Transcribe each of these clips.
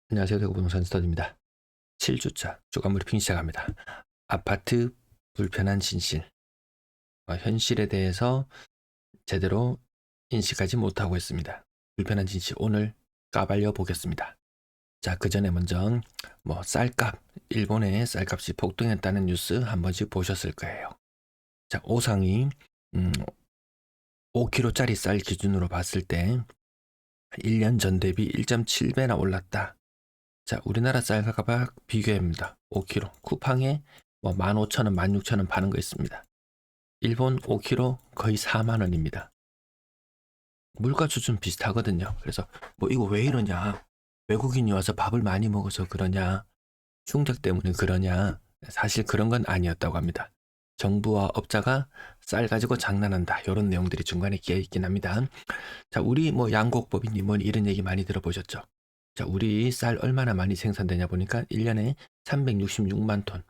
안녕하세요. 대구부동산 스터디입니다. 7주차 주간 브리핑 시작합니다. 아파트 불편한 진실. 현실에 대해서 제대로 인식하지 못하고 있습니다. 불편한 진실 오늘 까발려 보겠습니다. 자, 그 전에 먼저 쌀값, 일본의 쌀값이 폭등했다는 뉴스 한 번씩 보셨을 거예요. 자, 오상이 5kg짜리 쌀 기준으로 봤을 때 1년 전 대비 1.7배나 올랐다. 자, 우리나라 쌀값과 비교해봅니다. 5kg. 쿠팡에 15,000원, 16,000원 파는 거 있습니다. 일본 5kg 거의 4만원입니다. 물가 수준 비슷하거든요. 그래서 이거 왜 이러냐? 외국인이 와서 밥을 많이 먹어서 그러냐? 충격 때문에 그러냐? 사실 그런 건 아니었다고 합니다. 정부와 업자가 쌀 가지고 장난한다. 이런 내용들이 중간에 끼어 있긴 합니다. 자, 우리 양곡법이니 이런 얘기 많이 들어보셨죠? 자, 우리 쌀 얼마나 많이 생산되냐 보니까 1년에 366만 톤.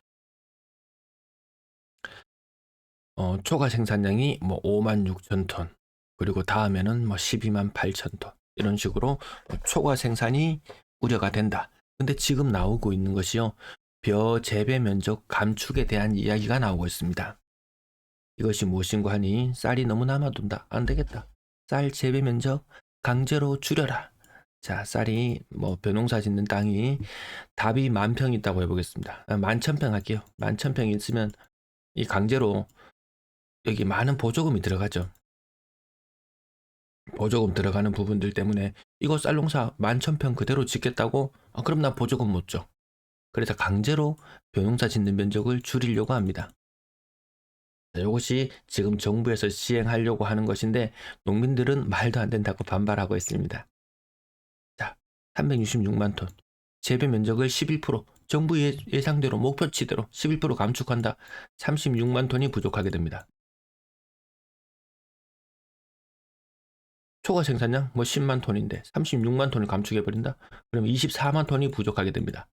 초과 생산량이 5만 6천 톤. 그리고 다음에는 12만 8천 톤. 이런 식으로 초과 생산이 우려가 된다. 근데 지금 나오고 있는 것이요. 벼 재배 면적 감축에 대한 이야기가 나오고 있습니다. 이것이 무엇인가 하니 쌀이 너무 남아둔다. 안 되겠다. 쌀 재배 면적 강제로 줄여라. 자, 쌀이 벼농사 짓는 땅이 답이 10,000평 있다고 해보겠습니다. 11,000평 할게요. 11,000평이 있으면 이 강제로 여기 많은 보조금이 들어가죠. 보조금 들어가는 부분들 때문에 이거 쌀농사 11,000평 그대로 짓겠다고? 그럼 나 보조금 못 줘. 그래서 강제로 벼농사 짓는 면적을 줄이려고 합니다. 이것이 지금 정부에서 시행하려고 하는 것인데 농민들은 말도 안 된다고 반발하고 있습니다. 자, 366만 톤. 재배 면적을 11%, 정부 예상대로 목표치대로 11% 감축한다. 36만 톤이 부족하게 됩니다. 초과 생산량 10만 톤인데 36만 톤을 감축해버린다? 그럼 24만 톤이 부족하게 됩니다.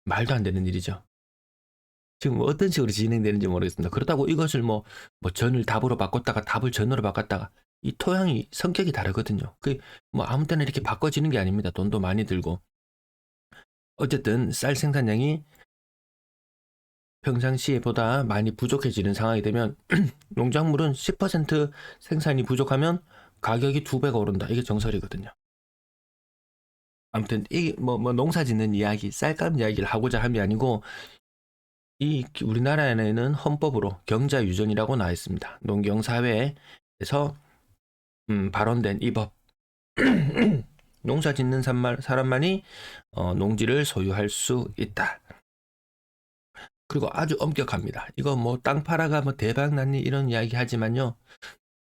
말도 안 되는 일이죠. 지금 어떤 식으로 진행되는지 모르겠습니다. 그렇다고 이것을 전을 답으로 바꿨다가 답을 전으로 바꿨다가 이 토양이 성격이 다르거든요. 아무 때나 이렇게 바꿔지는 게 아닙니다. 돈도 많이 들고. 어쨌든 쌀 생산량이 평상시에보다 많이 부족해지는 상황이 되면 농작물은 10% 생산이 부족하면 가격이 2배가 오른다. 이게 정설이거든요. 아무튼 이게 농사 짓는 이야기, 쌀값 이야기를 하고자 함이 아니고 이 우리나라에는 헌법으로 경자유전이라고 나와 있습니다. 농경사회에서 발언된 이 법. 농사 짓는 사람만이 농지를 소유할 수 있다. 그리고 아주 엄격합니다. 이거 땅 팔아가 대박 났니 이런 이야기 하지만요.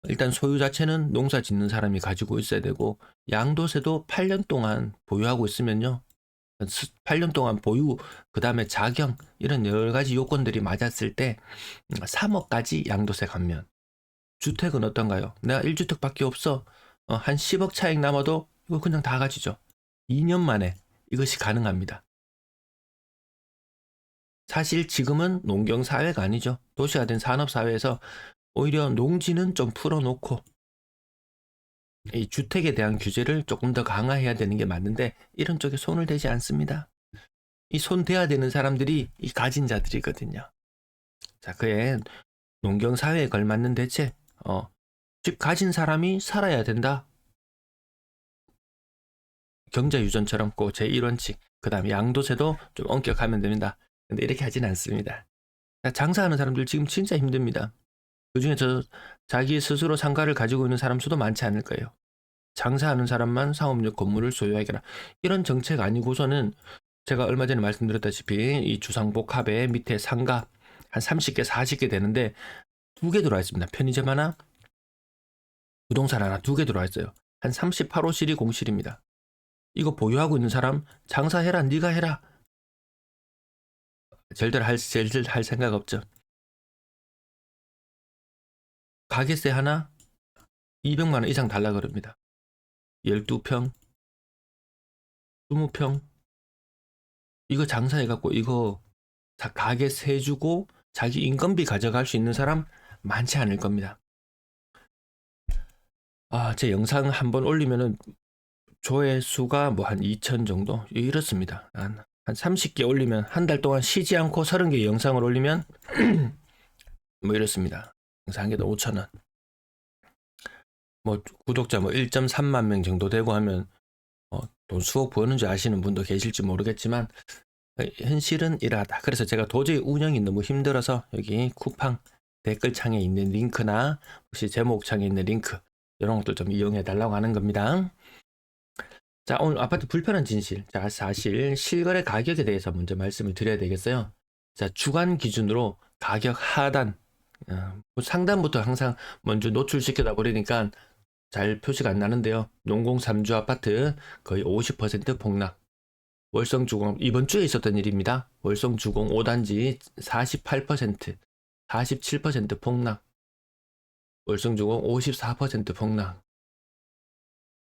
일단 소유 자체는 농사 짓는 사람이 가지고 있어야 되고 양도세도 8년 동안 보유하고 있으면요. 8년 동안 보유, 그 다음에 자경 이런 여러 가지 요건들이 맞았을 때 3억까지 양도세 감면. 주택은 어떤가요? 내가 1주택밖에 없어. 한 10억 차익 남아도 이거 그냥 다 가지죠. 2년 만에 이것이 가능합니다. 사실 지금은 농경사회가 아니죠. 도시화된 산업사회에서 오히려 농지는 좀 풀어놓고 이 주택에 대한 규제를 조금 더 강화해야 되는 게 맞는데 이런 쪽에 손을 대지 않습니다. 이 손 대야 되는 사람들이 이 가진 자들이거든요. 자, 그의 농경사회에 걸맞는 대책, 집 가진 사람이 살아야 된다. 경자유전처럼 꼭 제1원칙, 그 다음에 양도세도 좀 엄격하면 됩니다. 근데 이렇게 하진 않습니다. 장사하는 사람들 지금 진짜 힘듭니다. 그중에 자기 스스로 상가를 가지고 있는 사람 수도 많지 않을 거예요. 장사하는 사람만 상업용 건물을 소유하게라. 이런 정책 아니고서는 제가 얼마 전에 말씀드렸다시피 이 주상복합에 밑에 상가 한 30개, 40개 되는데 2개 들어와 있습니다. 편의점 하나, 부동산 하나 2개 들어와 있어요. 한 38호실이 공실입니다. 이거 보유하고 있는 사람 장사해라, 네가 해라. 절대로 할 생각 없죠. 가게세 하나 200만 원 이상 달라 그럽니다. 12평, 20평 이거 장사해갖고 이거 가게세 주고 자기 인건비 가져갈 수 있는 사람 많지 않을 겁니다. 제 영상 한번 올리면은 조회수가 뭐 한 2천 정도 이렇습니다. 한 30개 올리면 한 달 동안 쉬지 않고 30개 영상을 올리면 뭐 이렇습니다. 영상 한 개도 5,000원. 뭐 구독자 뭐 1.3만 명 정도 되고 하면 돈 수억 버는 줄 아시는 분도 계실지 모르겠지만 현실은 이러하다. 그래서 제가 도저히 운영이 너무 힘들어서 여기 쿠팡 댓글창에 있는 링크나 혹시 제목창에 있는 링크 이런 것들 좀 이용해 달라고 하는 겁니다. 자, 오늘 아파트 불편한 진실. 자, 사실 실거래 가격에 대해서 먼저 말씀을 드려야 되겠어요. 자, 주간 기준으로 가격 하단, 뭐 상단부터 항상 먼저 노출시켜다 버리니까 잘 표시가 안 나는데요. 농공 3주 아파트 거의 50% 폭락. 월성주공 이번 주에 있었던 일입니다. 월성주공 5단지 48%, 47% 폭락. 월성주공 54% 폭락.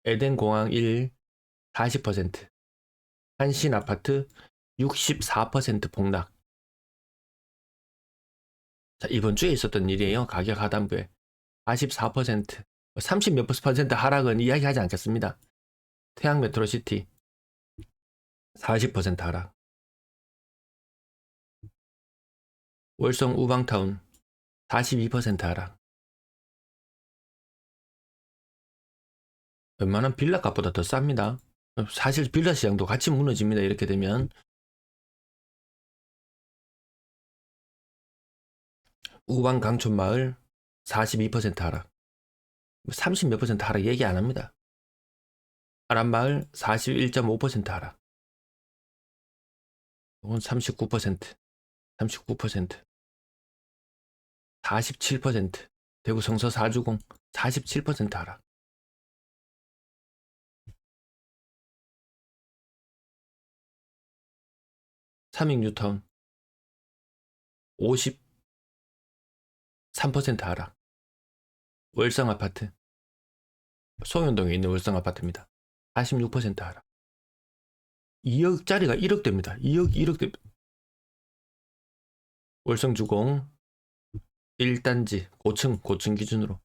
에덴공항 1 40%, 한신아파트 64% 폭락. 자, 이번 주에 있었던 일이에요. 가격 하단부에 44%, 30 몇 퍼센트 하락은 이야기하지 않겠습니다. 태양 메트로시티 40% 하락. 월성 우방타운 42% 하락. 웬만한 빌라 값보다 더 쌉니다. 사실 빌라 시장도 같이 무너집니다. 이렇게 되면. 우방 강촌마을 42% 하락. 30 몇 퍼센트 하락 얘기 안 합니다. 아란마을 41.5% 하락. 이건 39%, 39%, 47%. 대구 성서 4주공 47% 하락. 삼익뉴타운 53% 하락. 월성아파트 송현동에 있는 월성아파트입니다. 46% 하락. 2억짜리가 1억 됩니다. 2억 됩니다. 월성주공 1단지 고층 기준으로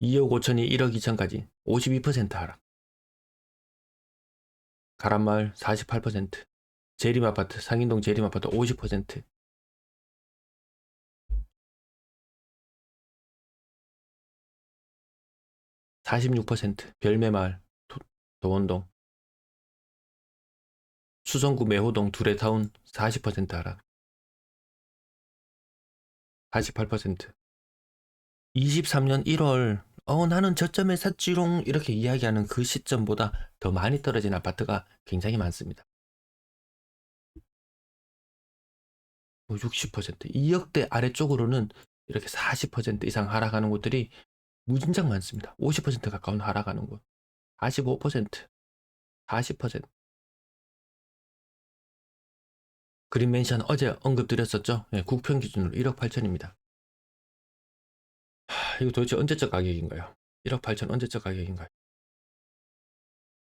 2억 5천이 1억 2천까지 52% 하락. 가란마을 48%, 재림아파트 상인동 재림아파트 50%, 46% 별매마을 도원동, 수성구 매호동 두레타운 40% 하락. 48%. 23년 1월 나는 저점에 샀지롱 이렇게 이야기하는 그 시점보다 더 많이 떨어진 아파트가 굉장히 많습니다. 60%, 2억대 아래쪽으로는 이렇게 40% 이상 하락하는 곳들이 무진장 많습니다. 50% 가까운 하락하는 곳, 45%, 40%. 그린맨션 어제 언급드렸었죠. 네, 국평 기준으로 1억 8천입니다. 이거 도대체 언제적 가격인가요? 1억 8천 언제적 가격인가요?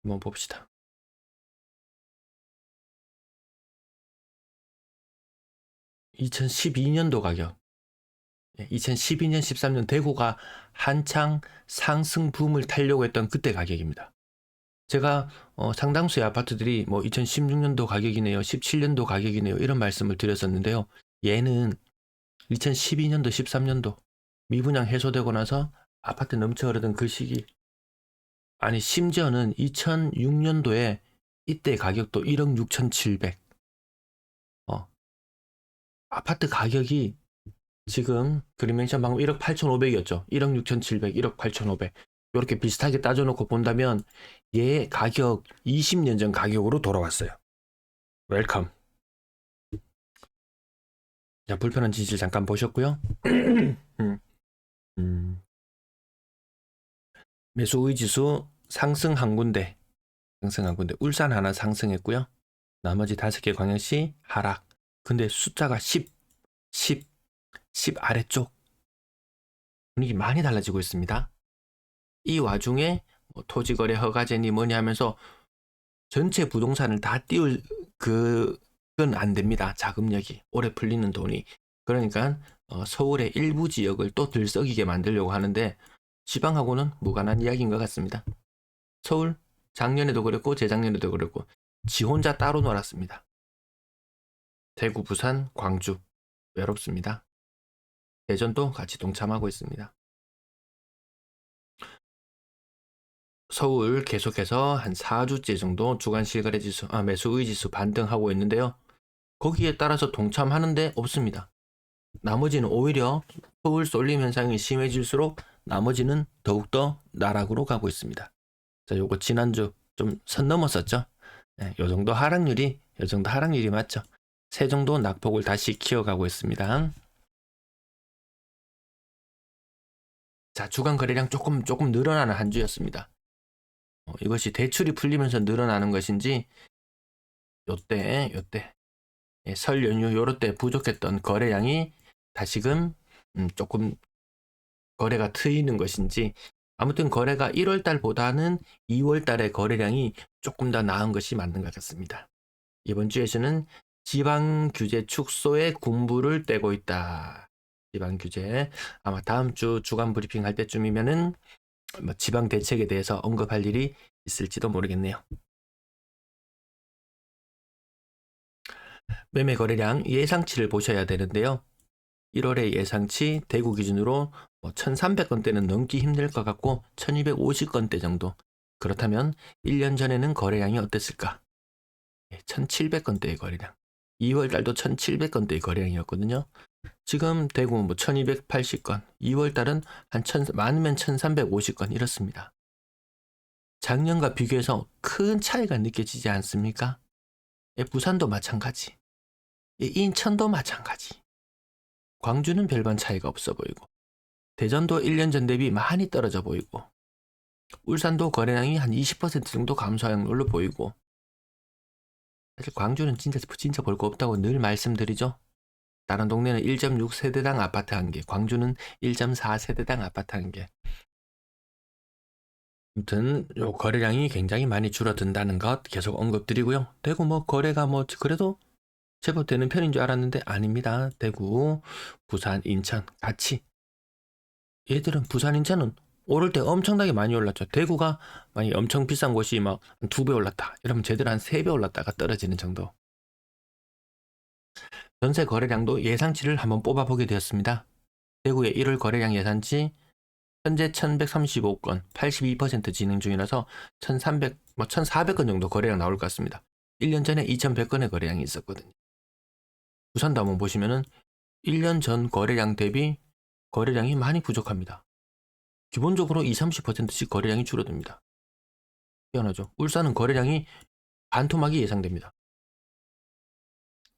한번 봅시다. 2012년도 가격. 2012년, 13년 대구가 한창 상승 붐을 타려고 했던 그때 가격입니다. 제가 상당수의 아파트들이 뭐 2016년도 가격이네요, 17년도 가격이네요 이런 말씀을 드렸었는데요. 얘는 2012년도, 13년도 미분양 해소되고 나서 아파트 넘쳐 흐르던 그 시기, 아니 심지어는 2006년도에 이때 가격도 1억 6,700. 아파트 가격이 지금 그린맨션 방금 1억 8,500이었죠. 1억 6,700, 1억 8,500 이렇게 비슷하게 따져놓고 본다면 얘 가격 20년 전 가격으로 돌아왔어요. 웰컴. 자, 불편한 진실 잠깐 보셨고요. 매수 의지수 상승 한 군데, 울산 하나 상승했고요. 나머지 5개 광역시 하락. 근데 숫자가 10 아래쪽. 분위기 많이 달라지고 있습니다. 이 와중에 토지거래 허가제니 뭐니 하면서 전체 부동산을 다 띄울 그건 안 됩니다. 자금력이 오래 풀리는 돈이. 그러니까 서울의 일부 지역을 또 들썩이게 만들려고 하는데 지방하고는 무관한 이야기인 것 같습니다. 서울 작년에도 그랬고 재작년에도 그랬고 지 혼자 따로 놀았습니다. 대구, 부산, 광주 외롭습니다. 대전도 같이 동참하고 있습니다. 서울 계속해서 한 4주째 정도 주간 실거래 지수, 매수 의지수 반등하고 있는데요. 거기에 따라서 동참하는데 없습니다. 나머지는 오히려 서울 쏠림 현상이 심해질수록 나머지는 더욱더 나락으로 가고 있습니다. 자, 요거 지난주 좀 선 넘었었죠. 네, 요 정도 하락률이 맞죠. 세 정도 낙폭을 다시 키워가고 있습니다. 자, 주간 거래량 조금 늘어나는 한 주였습니다. 이것이 대출이 풀리면서 늘어나는 것인지 요때 설 연휴 요럴 때 부족했던 거래량이 다시금 조금 거래가 트이는 것인지 아무튼 거래가 1월 달보다는 2월 달의 거래량이 조금 더 나은 것이 맞는 것 같습니다. 이번 주에서는 지방 규제 축소에 군부를 떼고 있다. 지방 규제 아마 다음 주 주간 브리핑 할 때쯤이면은 지방 대책에 대해서 언급할 일이 있을지도 모르겠네요. 매매 거래량 예상치를 보셔야 되는데요. 1월의 예상치 대구 기준으로 1300건대는 넘기 힘들 것 같고 1250건대 정도. 그렇다면 1년 전에는 거래량이 어땠을까? 1700건대의 거래량. 2월 달도 1700건대의 거래량이었거든요. 지금 대구 1280건, 2월 달은 많으면 1350건 이렇습니다. 작년과 비교해서 큰 차이가 느껴지지 않습니까? 부산도 마찬가지. 인천도 마찬가지. 광주는 별반 차이가 없어 보이고 대전도 1년 전 대비 많이 떨어져 보이고 울산도 거래량이 한 20% 정도 감소한 걸로 보이고 사실 광주는 진짜 볼 거 없다고 늘 말씀드리죠. 다른 동네는 1.6세대당 아파트 한 개, 광주는 1.4세대당 아파트 한 개. 아무튼 요 거래량이 굉장히 많이 줄어든다는 것 계속 언급드리고요. 대구 거래가 그래도 제법 되는 편인 줄 알았는데 아닙니다. 대구, 부산, 인천 같이. 얘들은 부산, 인천은 오를 때 엄청나게 많이 올랐죠. 대구가 많이 엄청 비싼 곳이 막 2배 올랐다. 이러면 제대로 한 3배 올랐다가 떨어지는 정도. 전세 거래량도 예상치를 한번 뽑아보게 되었습니다. 대구의 1월 거래량 예상치 현재 1135건, 82% 진행 중이라서 1400건 정도 거래량 나올 것 같습니다. 1년 전에 2100건의 거래량이 있었거든요. 부산도 한번 보시면은 1년 전 거래량 대비 거래량이 많이 부족합니다. 기본적으로 20-30%씩 거래량이 줄어듭니다. 희한하죠. 울산은 거래량이 반토막이 예상됩니다.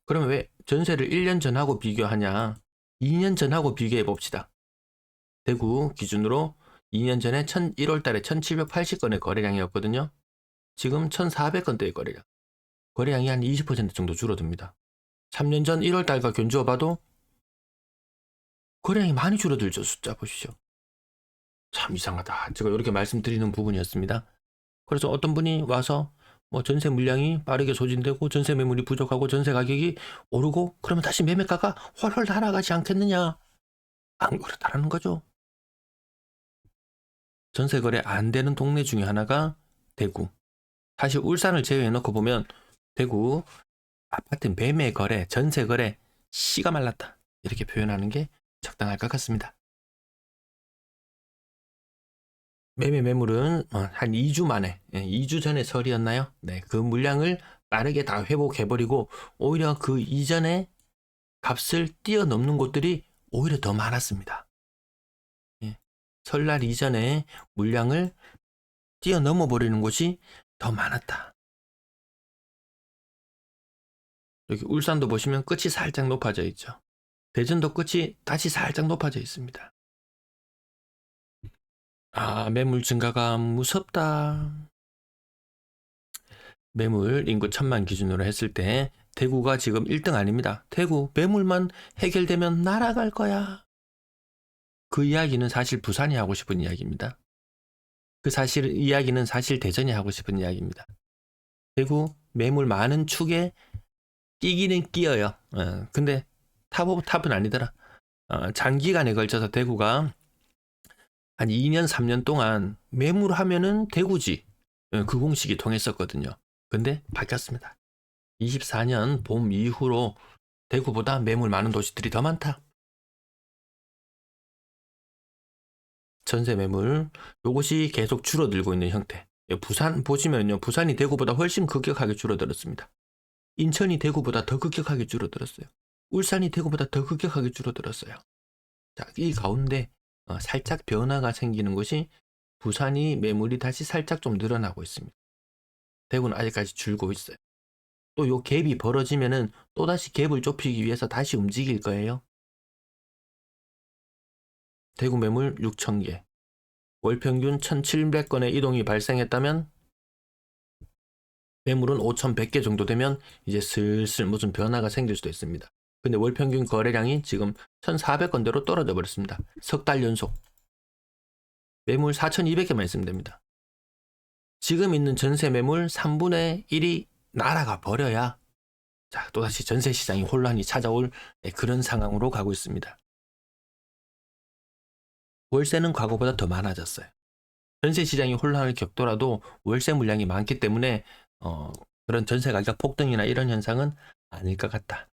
그러면 왜 전세를 1년 전하고 비교하냐? 2년 전하고 비교해 봅시다. 대구 기준으로 2년 전에 1월 달에 1780건의 거래량이었거든요. 지금 1400건대의 거래량. 거래량이 한 20% 정도 줄어듭니다. 3년 전 1월 달과 견주어 봐도 거래량이 많이 줄어들죠. 숫자 보시죠. 참 이상하다. 제가 이렇게 말씀드리는 부분이었습니다. 그래서 어떤 분이 와서 전세 물량이 빠르게 소진되고 전세 매물이 부족하고 전세 가격이 오르고 그러면 다시 매매가가 훨훨 날아가지 않겠느냐? 안 그렇다라는 거죠. 전세 거래 안 되는 동네 중에 하나가 대구. 사실 울산을 제외해놓고 보면 대구 아파트 매매 거래, 전세 거래 씨가 말랐다. 이렇게 표현하는 게 적당할 것 같습니다. 매물은 한 2주 만에, 2주 전에 설이었나요? 네, 그 물량을 빠르게 다 회복해버리고 오히려 그 이전에 값을 뛰어넘는 곳들이 오히려 더 많았습니다. 설날 이전에 물량을 뛰어넘어 버리는 곳이 더 많았다. 여기 울산도 보시면 끝이 살짝 높아져 있죠. 대전도 끝이 다시 살짝 높아져 있습니다. 매물 증가가 무섭다. 매물 인구 1000만 기준으로 했을 때 대구가 지금 1등 아닙니다. 대구 매물만 해결되면 날아갈 거야. 그 이야기는 사실 부산이 하고 싶은 이야기입니다. 이야기는 사실 대전이 하고 싶은 이야기입니다. 대구 매물 많은 축에 끼기는 끼어요. 근데 탑 오브 탑은 아니더라. 장기간에 걸쳐서 대구가 한 2년 3년 동안 매물하면은 대구지. 그 공식이 통했었거든요. 근데 바뀌었습니다. 24년 봄 이후로 대구보다 매물 많은 도시들이 더 많다. 전세 매물, 요것이 계속 줄어들고 있는 형태. 부산 보시면요, 부산이 대구보다 훨씬 급격하게 줄어들었습니다. 인천이 대구보다 더 급격하게 줄어들었어요. 울산이 대구보다 더 급격하게 줄어들었어요. 자, 이 가운데 살짝 변화가 생기는 것이 부산이 매물이 다시 살짝 좀 늘어나고 있습니다. 대구는 아직까지 줄고 있어요. 또 요 갭이 벌어지면은 또다시 갭을 좁히기 위해서 다시 움직일 거예요. 대구 매물 6,000개. 월 평균 1,700건의 이동이 발생했다면 매물은 5,100개 정도 되면 이제 슬슬 무슨 변화가 생길 수도 있습니다. 근데 월 평균 거래량이 지금 1,400건대로 떨어져 버렸습니다. 석 달 연속. 매물 4,200개만 있으면 됩니다. 지금 있는 전세 매물 3분의 1이 날아가 버려야 자, 또다시 전세 시장이 혼란이 찾아올 그런 상황으로 가고 있습니다. 월세는 과거보다 더 많아졌어요. 전세 시장이 혼란을 겪더라도 월세 물량이 많기 때문에 그런 전세 가격 폭등이나 이런 현상은 아닐 것 같다.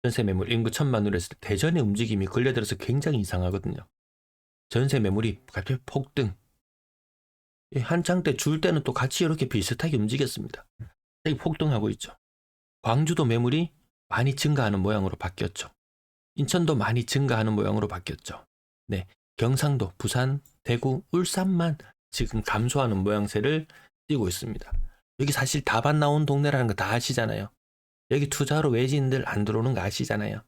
전세 매물 인구 1,000만으로 했을 때 대전의 움직임이 걸려들어서 굉장히 이상하거든요. 전세 매물이 갑자기 폭등. 한창 때 줄 때는 또 같이 이렇게 비슷하게 움직였습니다. 갑자기 폭등하고 있죠. 광주도 매물이 많이 증가하는 모양으로 바뀌었죠. 인천도 많이 증가하는 모양으로 바뀌었죠. 네, 경상도, 부산, 대구, 울산만 지금 감소하는 모양새를 띠고 있습니다. 여기 사실 다반 나온 동네라는 거 다 아시잖아요. 여기 투자로 외지인들 안 들어오는 거 아시잖아요.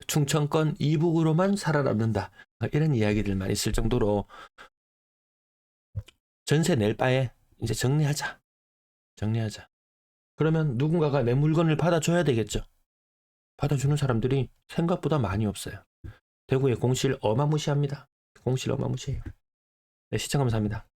충청권 이북으로만 살아남는다. 이런 이야기들만 있을 정도로 전세 낼 바에 이제 정리하자. 그러면 누군가가 내 물건을 받아줘야 되겠죠. 받아주는 사람들이 생각보다 많이 없어요. 대구의 공실 어마무시합니다. 공실 어마무시해요. 네, 시청 감사합니다.